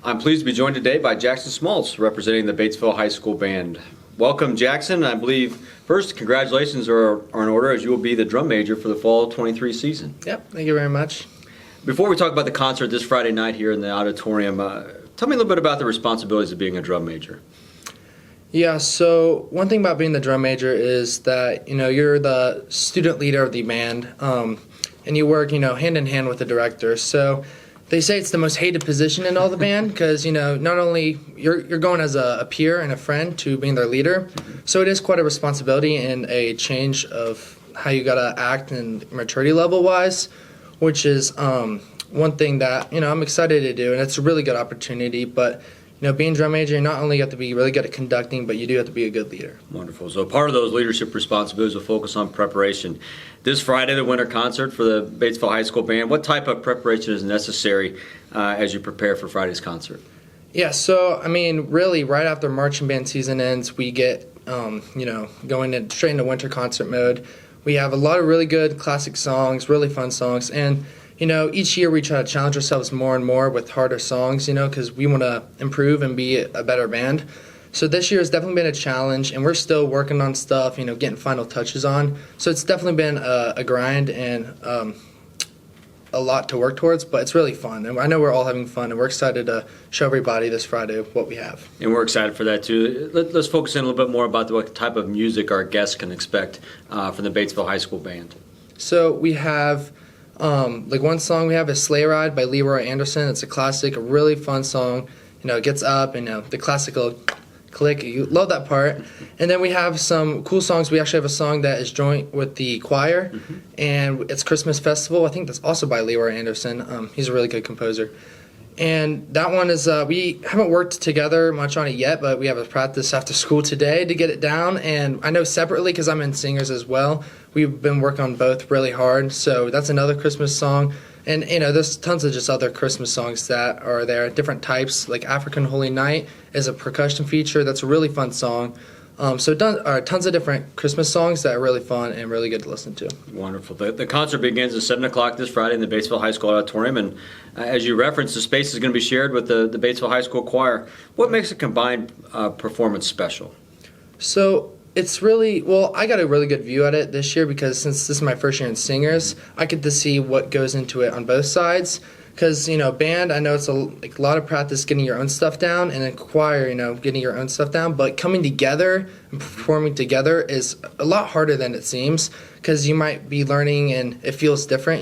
I'm pleased to be joined today by Jackson Smaltz, representing the Batesville High School Band. Welcome, Jackson. I believe, first, congratulations are in order, as you will be the drum major for the fall 23 season. Yep, thank you very much. Before we talk about the concert this Friday night here in the auditorium, tell me a little bit about the responsibilities of being a drum major. Yeah, so one thing about being the drum major is that, you're the student leader of the band, and you work, hand in hand with the director. So they say it's the most hated position in all the band because, not only you're going as a peer and a friend to being their leader, so it is quite a responsibility and a change of how you got to act and maturity level-wise, which is one thing that, I'm excited to do, and it's a really good opportunity. But being drum major, you not only have to be really good at conducting, but you do have to be a good leader. Wonderful. So part of those leadership responsibilities will focus on preparation. This Friday, the winter concert for the Batesville High School Band. What type of preparation is necessary as you prepare for Friday's concert? Yeah, so, really, right after marching band season ends, we get, going straight into winter concert mode. We have a lot of really good classic songs, really fun songs, and each year we try to challenge ourselves more and more with harder songs, because we want to improve and be a better band. So this year has definitely been a challenge, and we're still working on stuff, getting final touches on. So it's definitely been a grind and a lot to work towards, but it's really fun. And I know we're all having fun, and we're excited to show everybody this Friday what we have. And we're excited for that, too. Let's focus in a little bit more about what type of music our guests can expect from the Batesville High School Band. So we have... one song we have is Sleigh Ride by Leroy Anderson. It's a classic, a really fun song. It gets up and the classical click. You love that part. And then we have some cool songs. We actually have a song that is joint with the choir, and it's Christmas Festival. I think that's also by Leroy Anderson. He's a really good composer. And that one is, we haven't worked together much on it yet, but we have a practice after school today to get it down. And I know separately, because I'm in singers as well, we've been working on both really hard. So that's another Christmas song. And, there's tons of just other Christmas songs that are there, different types, like African Holy Night is a percussion feature. That's a really fun song. So tons of different Christmas songs that are really fun and really good to listen to. Wonderful. The concert begins at 7 o'clock this Friday in the Batesville High School Auditorium. And as you referenced, the space is going to be shared with the Batesville High School Choir. What makes a combined performance special? So it's really, I got a really good view at it this year because since this is my first year in singers, I get to see what goes into it on both sides. Because, band, I know it's a lot of practice getting your own stuff down, and then choir, getting your own stuff down. But coming together and performing together is a lot harder than it seems because you might be learning and it feels different,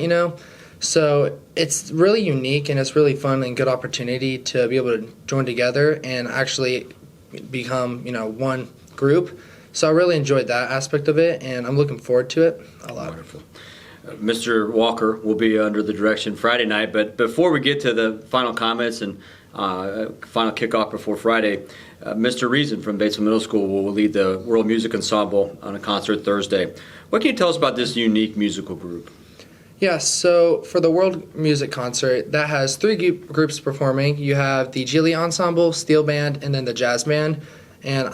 So it's really unique, and it's really fun and good opportunity to be able to join together and actually become, one group. So I really enjoyed that aspect of it, and I'm looking forward to it a lot. Wonderful. Mr. Walker will be under the direction Friday night, but before we get to the final comments and final kickoff before Friday, Mr. Reason from Batesville Middle School will lead the World Music Ensemble on a concert Thursday. What can you tell us about this unique musical group? Yeah, so for the World Music Concert, that has three groups performing. You have the Geely Ensemble, Steel Band, and then the Jazz Band. And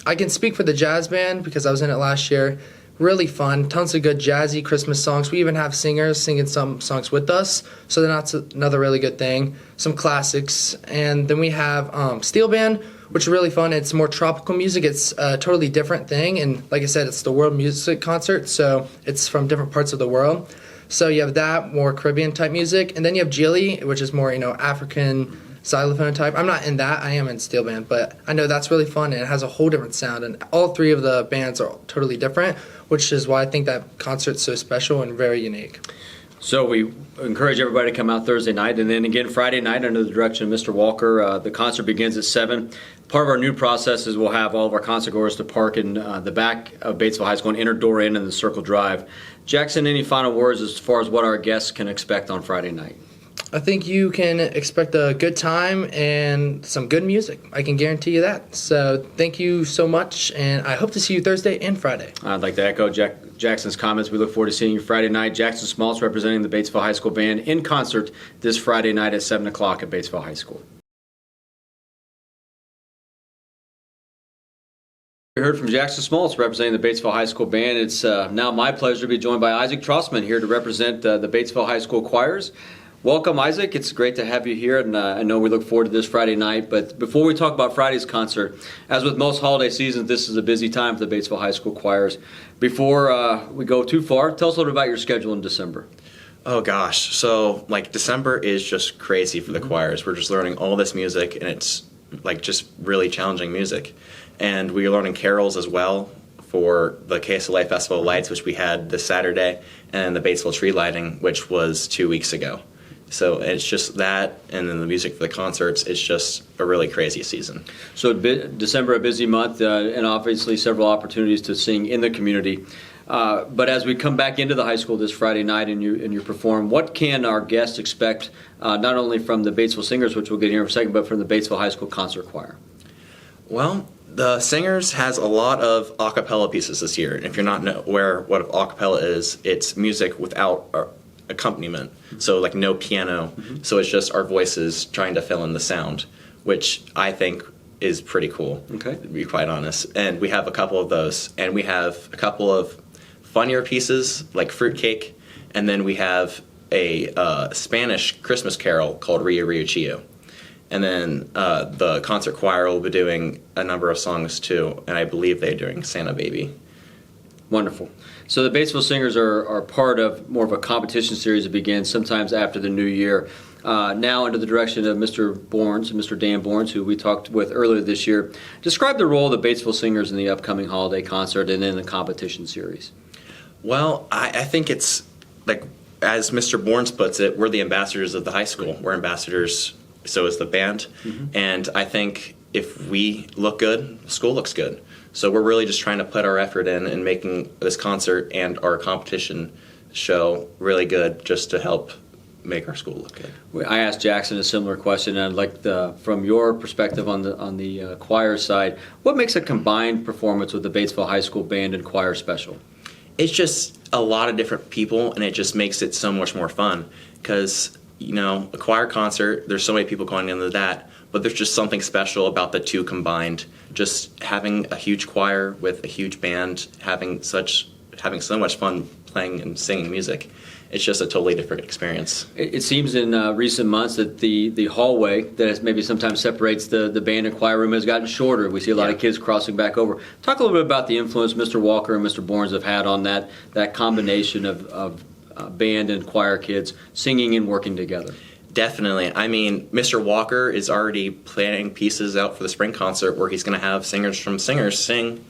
I can speak for the Jazz Band because I was in it last year. Really fun, tons of good jazzy Christmas songs. We even have singers singing some songs with us, so that's another really good thing. Some classics, and then we have Steel Band, which is really fun. It's more tropical music. It's a totally different thing, and like I said, it's the World Music Concert, so it's from different parts of the world. So you have that, more Caribbean type music, and then you have Geely, which is more African xylophone type. I'm not in that. I am in Steel Band, but I know that's really fun, and it has a whole different sound, and all three of the bands are totally different, which is why I think that concert's so special and very unique. So we encourage everybody to come out Thursday night, and then again Friday night under the direction of Mr. Walker. The concert begins at 7. Part of our new process is we'll have all of our concert goers to park in the back of Batesville High School and enter door in the Circle Drive. Jackson, any final words as far as what our guests can expect on Friday night? I think you can expect a good time and some good music. I can guarantee you that. So thank you so much, and I hope to see you Thursday and Friday. I'd like to echo Jackson's comments. We look forward to seeing you Friday night. Jackson Smaltz representing the Batesville High School Band in concert this Friday night at 7 o'clock at Batesville High School. We heard from Jackson Smaltz representing the Batesville High School Band. It's now my pleasure to be joined by Isaac Trossman here to represent the Batesville High School choirs. Welcome, Isaac. It's great to have you here, and I know we look forward to this Friday night. But before we talk about Friday's concert, as with most holiday seasons, this is a busy time for the Batesville High School choirs. Before we go too far, tell us a little bit about your schedule in December. Oh gosh, so like December is just crazy for the choirs. We're just learning all this music, and it's like just really challenging music. And we are learning carols as well for the KSLA Festival of Lights, which we had this Saturday, and the Batesville Tree Lighting, which was 2 weeks ago. So it's just that, and then the music for the concerts. It's just a really crazy season. So December, a busy month, and obviously several opportunities to sing in the community. But as we come back into the high school this Friday night and you perform, what can our guests expect, not only from the Batesville Singers, which we'll get here in a second, but from the Batesville High School Concert Choir? Well, the Singers has a lot of a cappella pieces this year. And if you're not aware what a cappella is, it's music without accompaniment, so like no piano. So it's just our voices trying to fill in the sound, which I think is pretty cool, to be quite honest. And we have a couple of those, and we have a couple of funnier pieces like Fruitcake, and then we have a Spanish Christmas carol called Rio Rio Chio. And then the concert choir will be doing a number of songs too, and I believe they're doing Santa Baby. Wonderful. So the Batesville Singers are part of more of a competition series that begins sometimes after the new year. Now under the direction of Mr. Dan Borns, who we talked with earlier this year. Describe the role of the Batesville Singers in the upcoming holiday concert and in the competition series. Well, I think it's like, as Mr. Borns puts it, we're the ambassadors of the high school. We're ambassadors, so is the band. And I think if we look good, the school looks good. So we're really just trying to put our effort in making this concert and our competition show really good, just to help make our school look good. I asked Jackson a similar question, and I'd like from your perspective on the choir side, what makes a combined performance with the Batesville High School Band and choir special? It's just a lot of different people, and it just makes it so much more fun. Because, a choir concert, there's so many people going into that, but there's just something special about the two combined. Just having a huge choir with a huge band, having so much fun playing and singing music. It's just a totally different experience. It seems in recent months that the hallway that maybe sometimes separates the band and choir room has gotten shorter. We see a lot of kids crossing back over. Talk a little bit about the influence Mr. Walker and Mr. Borns have had on that combination of band and choir kids singing and working together. Definitely. I mean, Mr. Walker is already planning pieces out for the spring concert where he's going to have singers from Singers sing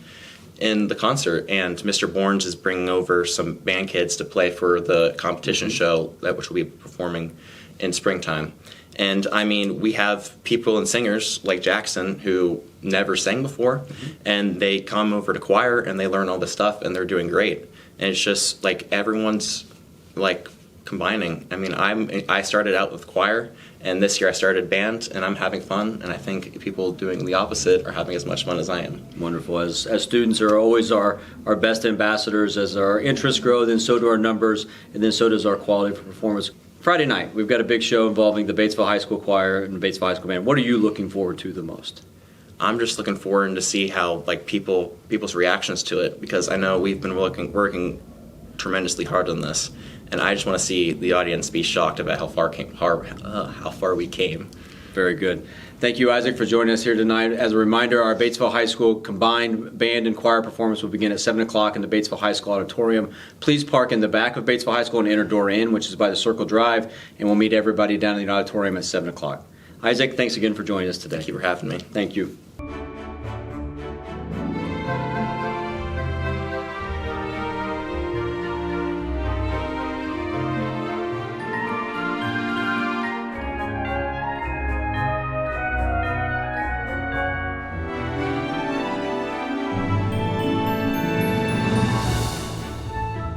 in the concert, and Mr. Borns is bringing over some band kids to play for the competition show which will be performing in springtime. And I mean, we have people and singers like Jackson who never sang before, and they come over to choir and they learn all this stuff, and they're doing great. And it's just like everyone's like combining. I mean, I started out with choir, and this year I started band, and I'm having fun, and I think people doing the opposite are having as much fun as I am. Wonderful. As students are always our best ambassadors. As our interests grow, then so do our numbers, and then so does our quality for performance. Friday night, we've got a big show involving the Batesville High School Choir and the Batesville High School Band. What are you looking forward to the most? I'm just looking forward to see how people's reactions to it, because I know we've been working tremendously hard on this. And I just want to see the audience be shocked about how far we came. Very good. Thank you, Isaac, for joining us here tonight. As a reminder, our Batesville High School combined band and choir performance will begin at 7 o'clock in the Batesville High School auditorium. Please park in the back of Batesville High School and enter door in, which is by the Circle Drive, and we'll meet everybody down in the auditorium at 7 o'clock. Isaac, thanks again for joining us today. Thank you for having me. Thank you.